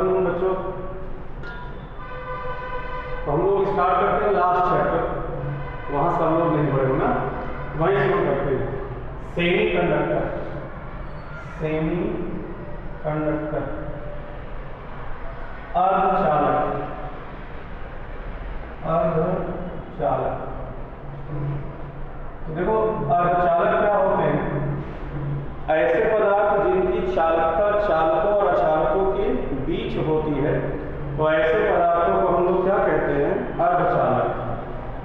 Afternoon बच्चों। तो हम लोग स्टार्ट करते हैं लास्ट चैप्टर, वहाँ सब लोग नहीं पढ़े हो ना, वहीं शुरू करते हैं। सेमी कंडक्टर, सेमी कंडक्टर, अर्धचालक, अर्धचालक। तो देखो अर्धचालक क्या होते हैं? ऐसे पदार्थ जिनकी चालकता चालकों और अचालकों के बीच होती है, तो ऐसे पदार्थों को हम लोग क्या कहते हैं? अर्धचालक।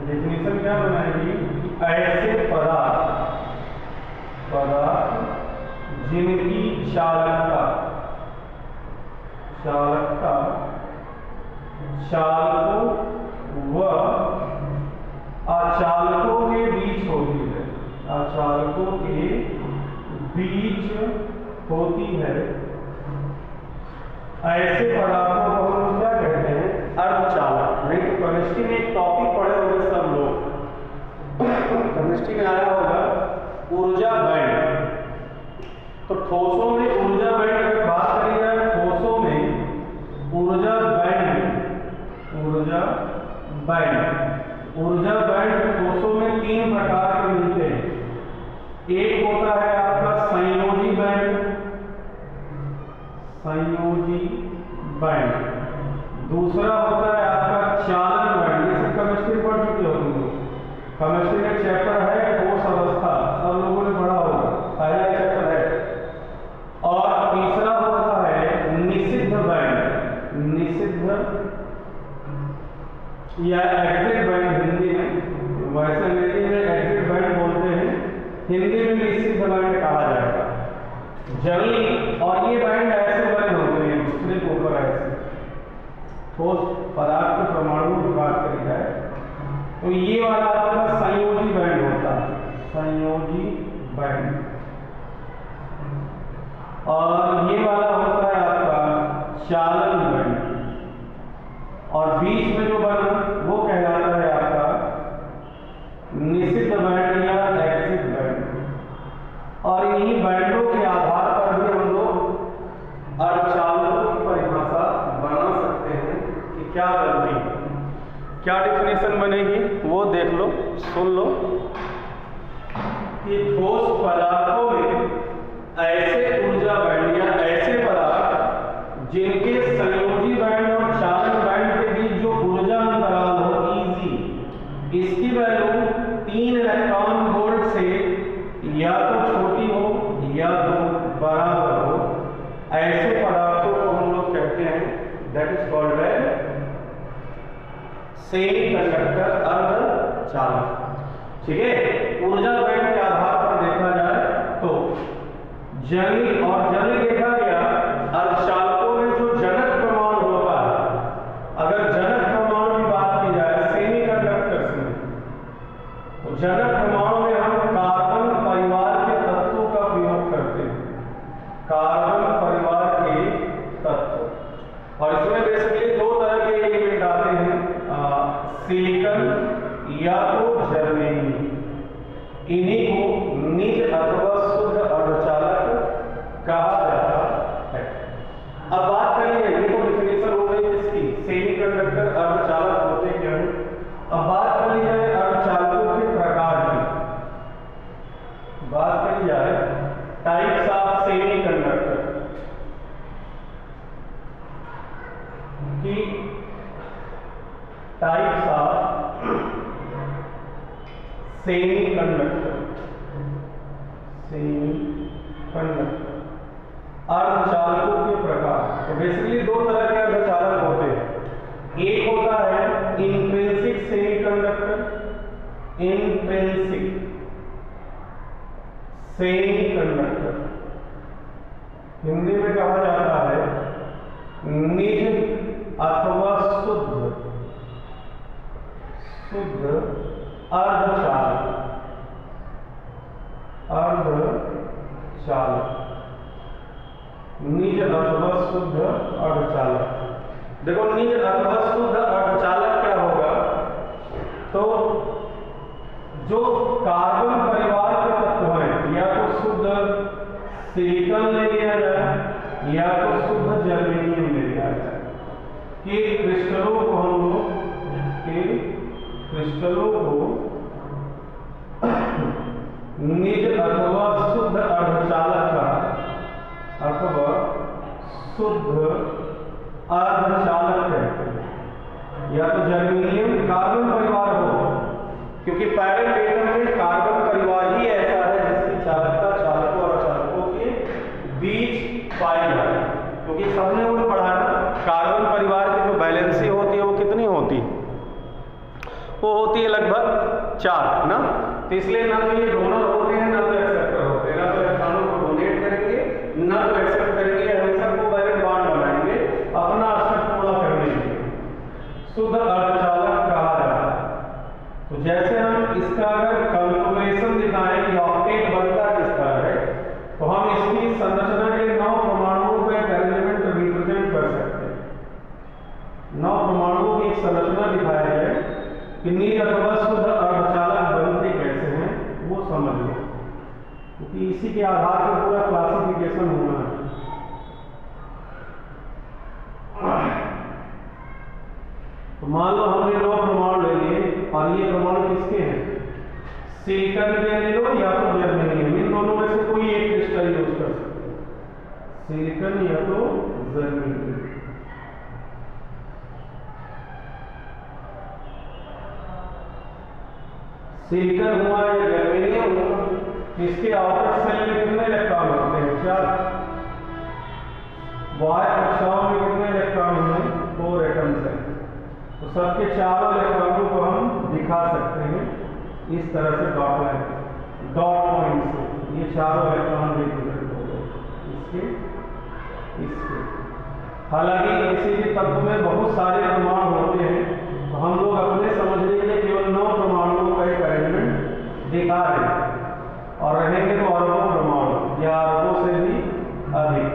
डेफिनेशन क्या बनाएगी? ऐसे पदार्थ जिनकी चालकता चालकों व अचालकों के बीच होती है, अचालकों के बीच होती है, ऐसे पदार्थों को हम लोग क्या कहते हैं? अर्धचालक। नहीं तो केमिस्ट्री में एक टॉपिक पढ़े होंगे सब लोग, केमिस्ट्री में आया होगा ऊर्जा बैंड। तो ठोसों में ऊर्जा बैंड अगर बात करी जाए, ठोसों में ऊर्जा बैंड, ऊर्जा बैंड ठोसों में 3 प्रकार के मिलते हैं। एक होता है आपका संयोजी बैंड, दूसरा होता है आपका चालन बैंड। ये सब केमिस्ट्री पढ़ चुके हो तुम लोग, केमिस्ट्री का चैप्टर है ठोस अवस्था, सब लोगों ने पढ़ा होगा, पहला चैप्टर है। और तीसरा होता है निषिद्ध बैंड, निषिद्ध या एग्जिट बैंड हिंदी में, वैसे अंग्रेजी में एग्जिट बैंड बोलते हैं, हिंदी में निषिद्ध बैंड कहा जाएगा। जनरली और ये बैंड ऐसे बने होते हैं दूसरे के ऊपर ऐसे, ठोस पदार्थ के परमाणु की बात करी जाए तो ये वाला आपका संयोजी बैंड होता है, संयोजी बैंड। और ये वाला होता है आपका चालन बैंड। और बीच में जो बना वो कहलाता है आपका निषिद्ध बैंड या एग्जिट बैंड। और इन्हीं बैंडों के आधार पर भी हम लोग अर्धचालकों की परिभाषा बना सकते हैं कि क्या बनती, क्या डिफिनेशन बनेगी वो देख लो, सुन लो कि ठोस पदार्थों में ऐसे ऊर्जा बैंड या ऐसे पदार्थ जिनके संयोजी बैंड और चालन बैंड के बीच जो ऊर्जा अंतराल हो ईजी, इसकी वैल्यू 3 इलेक्ट्रॉन वोल्ट से या तो छोटी हो या तो बराबर हो, ऐसे पदार्थों को हम लोग कहते हैं that is called as semiconductor, अर्धचालक। ठीक है, ऊर्जा बैंड के आधार पर देखा जाए तो जनरली देखा गया अर्धचालकों में जो जनक परमाणु होता है, अगर जनक परमाणु की बात की जाए सेमी कंडक्टर्स में, तो जनक परमाणु में हम कार्बन परिवार के तत्वों का प्रयोग करते हैं, कार्बन परिवार के तत्व। और इसमें बेसिकली 2 तरह के एलिमेंट आते हैं, सिलिकॉन या तो जर्मेनियम। इन्हीं को निज अथवा शुद्ध अर्धचालक कहा जाता है। अब बात करिए, ये तो डिफिनेशन हो गई इसकी, सेमी कंडक्टर अर्धचालक होते क्या है। अब बात करी जाए अर्धचालकों के प्रकार की, बात करी जाए टाइप्स ऑफ सेमी कंडक्टर की, types of semiconductor, semiconductor अर्धचालकों के प्रकार। तो बेसिकली 2 तरह के अर्धचालक होते हैं। एक होता है intrinsic semi conductor, intrinsic semi conductor, Hindi में कहा जाता है निज अथवा शुद्ध अर्धचालक, अर्धचालक, निज अथवा शुद्ध अर्धचालक। देखो निज अथवा शुद्ध अर्धचालक क्या होगा, तो जो कार्बन परिवार के तत्व हैं, या तो शुद्ध सिलिकॉन ले लिया जाए या तो शुद्ध जर्मेनियम ले लिया जाए, कि क्रिस्टलों को हम लोग निज अथवा शुद्ध अर्धचालक का अथवा शुद्ध अर्धचालक कहते हैं, या तो जर्मेनियम कार्बन परिवार हो, क्योंकि पैरेंट एटम में कार्बन परिवार ही ऐसा है जिसकी चालकता चालकों और अचालकों के बीच पाई जाती है। क्योंकि सबने वो पढ़ा ना, कार्बन परिवार की जो वैलेंसी होती है वो कितनी होती है, वो होती है लगभग 4 ना। तो इसलिए ना तो ये डोनर होते हैं ना तो एक्सेप्टर होते हैं, ना तो इलेक्ट्रॉनों को डोनेट करेंगे ना तो एक्सेप्ट करेंगे, हमेशा कोवैलेंट बॉन्ड बनाएंगे अपना अस्तित्व पूरा करने के लिए। शुद्ध अर्धचालक कहा जाता है। तो जैसे हम इसका अगर कॉन्फ़िगरेशन दिखाएं कि ऑक्टेट बनता किस तरह है, तो हम इसकी संरचना के 9 परमाणुओं का एक अरेंजमेंट रिप्रेजेंट कर सकते हैं। 9 परमाणुओं की एक संरचना दिखाया है कि निज अथवा शुद्ध अर्धचालक बनते कैसे हैं वो समझ लो, क्योंकि इसी के आधार पर पूरा क्लासिफिकेशन होना है। तो मान लो हमने 9 परमाणु ले लिए और ये परमाणु किसके हैं, सिलिकॉन के ले लो या तो जर्मेनियम, इन दोनों में से कोई एक क्रिस्टल यूज कर सकते हैं, सिलिकॉन या तो जर्मेनियम। सिलिकॉन हुआ या जर्मेनियम हुआ, इसके आउटर सेल में कितने इलेक्ट्रॉन होते हैं, 4। बाह्य कक्षाओं में कितने इलेक्ट्रॉन होंगे, 4 एटम्स हैं। तो सबके चारों इलेक्ट्रॉनों को हम दिखा सकते हैं इस तरह से डॉट लाइन, डॉट पॉइंट से। ये चारों इलेक्ट्रॉन रिप्रेजेंट हो गए इसके। हालांकि किसी भी तत्व में बहुत सारे परमाणु होते हैं, तो हम लोग अपने समझने के लिए केवल 9 परमाणुओं का एक अरेंजमेंट दिखा रहे हैं, और रहेंगे तो अरबों परमाणु या अरबों से भी अधिक।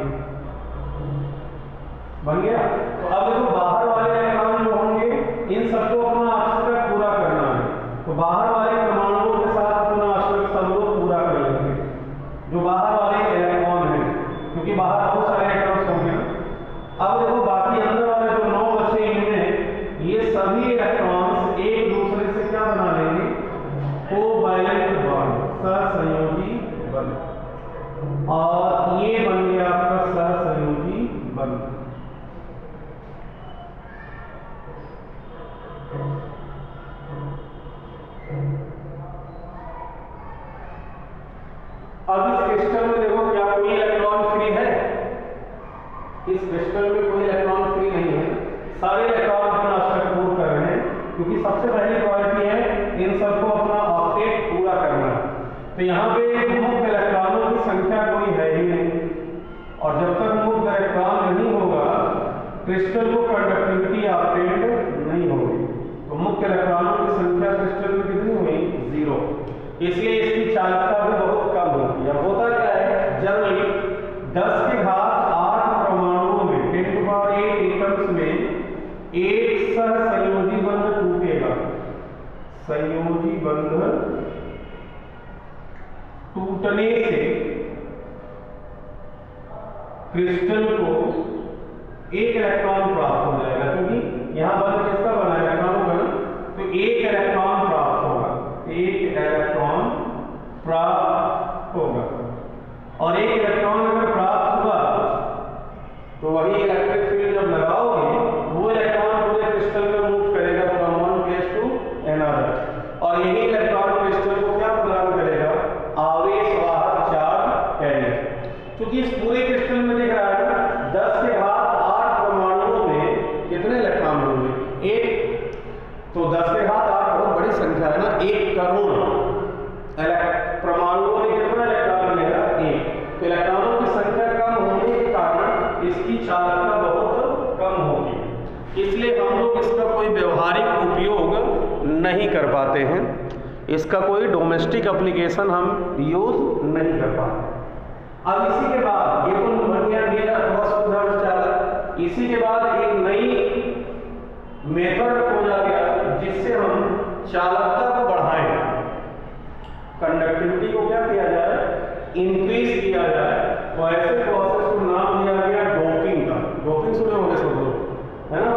बन गया। तो अब देखो बाहर वाले इलेक्ट्रॉन जो होंगे इन सबको अपना आश्रय पूरा करना है, तो बाहर वाले परमाणुओं के साथ अपना आश्रय सब लोग पूरा कर लेंगे जो बाहर वाले इलेक्ट्रॉन हैं, क्योंकि बाहर बहुत सारे इलेक्ट्रॉन्स होंगे ना। अब देखो बाकी अंदर वाले जो 9 बचे इनमें ये सभी इलेक्ट्रॉन्स एक दूसरे से क्या बना लेंगे, कोवैलेंट बॉन्ड, सहसंयोजी बंध, और ये बन गया आपका सहसंयोजी बंध। अब इस क्रिस्टल में देखो क्या कोई इलेक्ट्रॉन फ्री है, इस क्रिस्टल में कोई इलेक्ट्रॉन फ्री नहीं है, सारे इलेक्ट्रॉन अपना अस्तित्व पूर्ण कर रहे हैं, क्योंकि सबसे पहली क्वालिटी है इन सबको अपना ऑक्टेट पूरा करना। तो यहाँ पे मुक्त इलेक्ट्रॉनों की संख्या कोई है ही नहीं, और जब तक मुक्त इलेक्ट्रॉन नहीं होगा क्रिस्टल को कंडक्टिविटी ऑक्टेट नहीं होगी। तो मुक्त इलेक्ट्रॉनों की संख्या क्रिस्टल में कितनी हुई, 0, इसलिए इसकी चालकता भी बहुत कम होती है। होता क्या है, जनरली 10 के घात 8 परमाणुओं में 10⁸ एटम्स में एक सहसंयोजी बंध टूटेगा। संयोजी बंध टूटने से क्रिस्टल को एक इलेक्ट्रॉन प्राप्त हो जाएगा, क्योंकि यहां बंध किसका बना है, इलेक्ट्रॉनों का ना। तो एक इलेक्ट्रॉन प्राप्त होगा, एक इलेक्ट्रॉन प्राप्त होगा, और एक इलेक्ट्रॉन अगर प्राप्त हुआ तो वही इलेक्ट्रिक फील्ड जब लगाओगे वो इलेक्ट्रॉन पूरे क्रिस्टल में मूव करेगा from one place to another, और यही इलेक्ट्रॉन क्रिस्टल को क्या प्रदान करेगा, आवेश वाहक चार्ज कैरियर। क्योंकि इस पूरे क्रिस्टल में दिख रहा है ना 10 के घात 8 परमाणुओं में कितने इलेक्ट्रॉन होंगे, 1। तो 10 के घात 8 बहुत बड़ी संख्या है ना, 1 करोड़ परमाणुओं में कितना इलेक्ट्रॉन मिलेगा, 1। तो इलेक्ट्रॉनों की संख्या कम होने के कारण इसकी चालकता बहुत कम होगी, इसलिए हम लोग इसका कोई व्यवहारिक उपयोग नहीं कर पाते हैं, इसका कोई डोमेस्टिक एप्लीकेशन हम यूज नहीं कर पाते। अब इसी के बाद ये तो बन गया निज अथवा शुद्ध अर्धचालक, इसी के बाद एक नई मेथड खोजा गया जिससे हम चालकता को बढ़ाएं, कंडक्टिविटी को क्या किया जाए, इंक्रीज किया जाए। और ऐसे प्रोसेस को नाम दिया गया डोपिंग का। डोपिंग सुने होंगे सब लोग, है ना।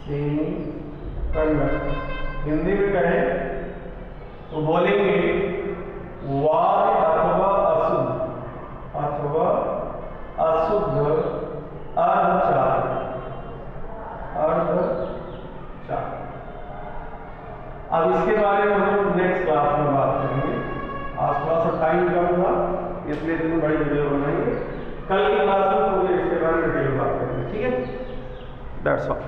Semi conductor. हिंदी में कहें तो बोलेंगे वाय अथवा अशुद्ध अर्धचालक। अब इसके बारे में हम लोग नेक्स्ट क्लास में बात करेंगे। आज थोड़ा सा टाइम कम था इसलिए इतनी बड़ी वीडियो बनाएंगे। कल की क्लास में पूरे इसके बारे में डिटेल बात करेंगे। ठीक है, दैट्स ऑल।